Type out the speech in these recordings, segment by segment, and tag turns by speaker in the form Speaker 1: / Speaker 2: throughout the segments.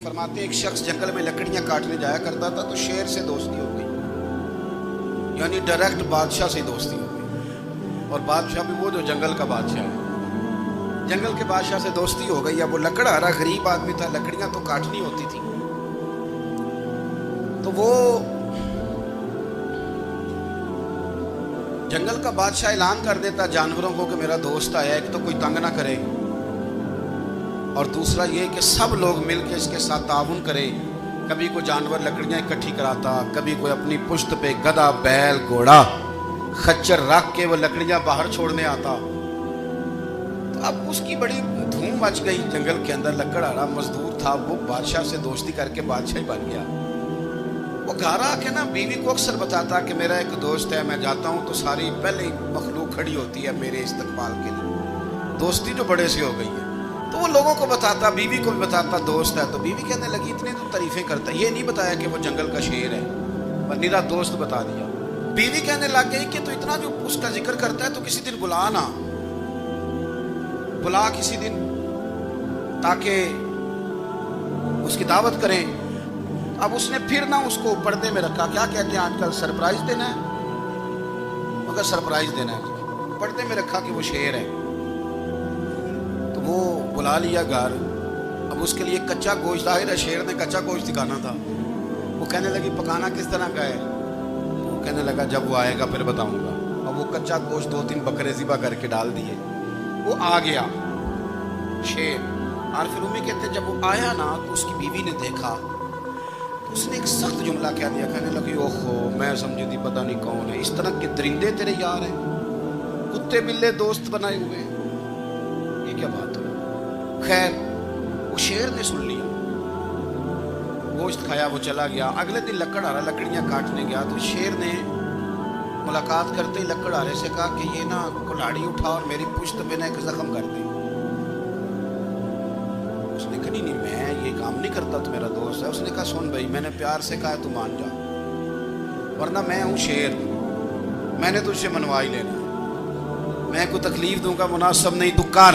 Speaker 1: فرماتے ہیں ایک شخص جنگل میں لکڑیاں کاٹنے جایا کرتا تھا تو شیر سے دوستی ہو گئی، یعنی ڈائریکٹ بادشاہ سے دوستی ہو گئی، اور بادشاہ بھی وہ جو جنگل کا بادشاہ ہے، جنگل کے بادشاہ سے دوستی ہو گئی۔ اب وہ لکڑہارا غریب آدمی تھا، لکڑیاں تو کاٹنی ہوتی تھی، تو وہ جنگل کا بادشاہ اعلان کر دیتا جانوروں کو کہ میرا دوست آیا، ایک تو کوئی تنگ نہ کرے، اور دوسرا یہ کہ سب لوگ مل کے اس کے ساتھ تعاون کریں۔ کبھی کوئی جانور لکڑیاں اکٹھی کراتا، کبھی کوئی اپنی پشت پہ گدھا، بیل، گھوڑا، خچر رکھ کے وہ لکڑیاں باہر چھوڑنے آتا۔ تو اب اس کی بڑی دھوم مچ گئی جنگل کے اندر، لکڑہارا مزدور تھا، وہ بادشاہ سے دوستی کر کے بادشاہ ہی بن گیا۔ وہ گھر آ کے نا بیوی کو اکثر بتاتا کہ میرا ایک دوست ہے، میں جاتا ہوں تو ساری پہلے ہی مخلوق کھڑی ہوتی ہے میرے استقبال کے لیے، دوستی جو بڑے سے ہو گئی ہے۔ تو وہ لوگوں کو بتاتا، بیوی کو بھی بتاتا دوست ہے، تو بیوی کہنے لگی اتنی تو تعریفیں کرتا ہے، یہ نہیں بتایا کہ وہ جنگل کا شیر ہے، پر نیرا دوست بتا دیا۔ بیوی کہنے لگ گئی کہ تو اتنا جو اس کا ذکر کرتا ہے تو کسی دن بلا نا، بلا کسی دن تاکہ اس کی دعوت کریں۔ اب اس نے پھر نہ اس کو پردے میں رکھا، کیا کہتے ہیں آج کل سرپرائز دینا ہے، مگر سرپرائز دینا ہے، پردے میں رکھا کہ وہ شیر ہے۔ تو وہ بلا لیا گھر، اب اس کے لیے کچا گوشت، ظاہر ہے شیر نے کچا گوشت دکھانا تھا۔ وہ کہنے لگی پکانا کس طرح کا ہے؟ وہ کہنے لگا جب وہ آئے گا پھر بتاؤں گا۔ اب وہ کچا گوشت 2-3 بکرے ذبح کر کے ڈال دیے، وہ آ گیا شیر۔ عارف رومی کہتے ہیں جب وہ آیا نا تو اس کی بیوی نے دیکھا تو اس نے ایک سخت جملہ کہہ دیا، کہنے لگی اوہو میں سمجھی تھی پتہ نہیں کون ہے، اس طرح کے درندے تیرے یار ہیں، کتے بلے دوست بنائے ہوئے ہیں، یہ کیا بات ہے؟ خیر وہ شیر نے سن لیا، گوشت کھایا، وہ چلا گیا۔ اگلے دن لکڑہارا لکڑیاں کاٹنے گیا تو شیر نے ملاقات کرتے ہی لکڑہارے سے کہا کہ یہ نا کلاڑی اٹھا اور میری پشت پہ نا ایک زخم کر دے۔ اس نے کہا نہیں میں یہ کام نہیں کرتا، تو میرا دوست ہے۔ اس نے کہا سن بھائی میں نے پیار سے کہا تو مان جا، ورنہ میں ہوں شیر، میں نے تجھ سے منوا ہی لینا، میں کوئی تکلیف دوں گا مناسب نہیں، تو کر۔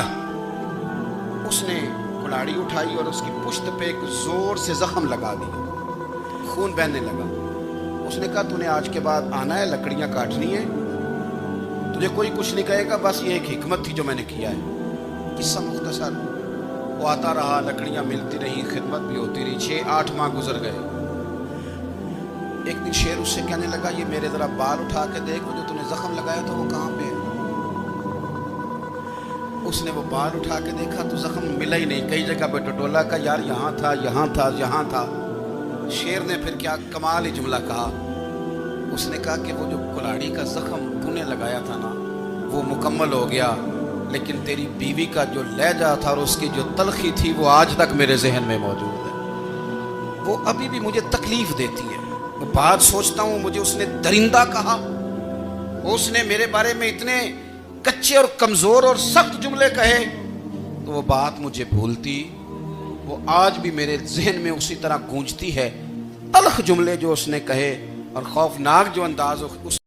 Speaker 1: اس نے کلاڑی اٹھائی اور اس کی پشت پہ ایک زور سے زخم لگا دیا، خون بہنے لگا۔ اس نے کہا تو نے آج کے بعد آنا ہے، لکڑیاں کاٹنی ہے، تجھے کوئی کچھ نہیں کہے گا، بس یہ ایک حکمت تھی جو میں نے کیا ہے۔ قصہ مختصر، وہ آتا رہا، لکڑیاں ملتی رہی، خدمت بھی ہوتی رہی، 6-8 ماہ گزر گئے۔ ایک دن شیر اس سے کہنے لگا یہ میرے ذرا بال اٹھا کے دیکھ، جو تو نے زخم لگایا تھا وہ کہاں پہ ہے؟ اس نے وہ بال اٹھا کے دیکھا تو زخم ملا ہی نہیں، کئی جگہ پہ ٹٹولا کا یار یہاں تھا یہاں تھا یہاں تھا۔ شیر نے پھر کیا کمال ہی جملہ کہا، اس نے کہا کہ وہ جو کلاڑی کا زخم تو نے لگایا تھا نا وہ مکمل ہو گیا، لیکن تیری بیوی کا جو لہجہ تھا اور اس کی جو تلخی تھی وہ آج تک میرے ذہن میں موجود ہے، وہ ابھی بھی مجھے تکلیف دیتی ہے۔ وہ بات سوچتا ہوں مجھے اس نے درندہ کہا، اس نے میرے بارے میں اتنے کچے اور کمزور اور سخت جملے کہے، تو وہ بات مجھے بھولتی، وہ آج بھی میرے ذہن میں اسی طرح گونجتی ہے، تلخ جملے جو اس نے کہے اور خوفناک جو انداز اس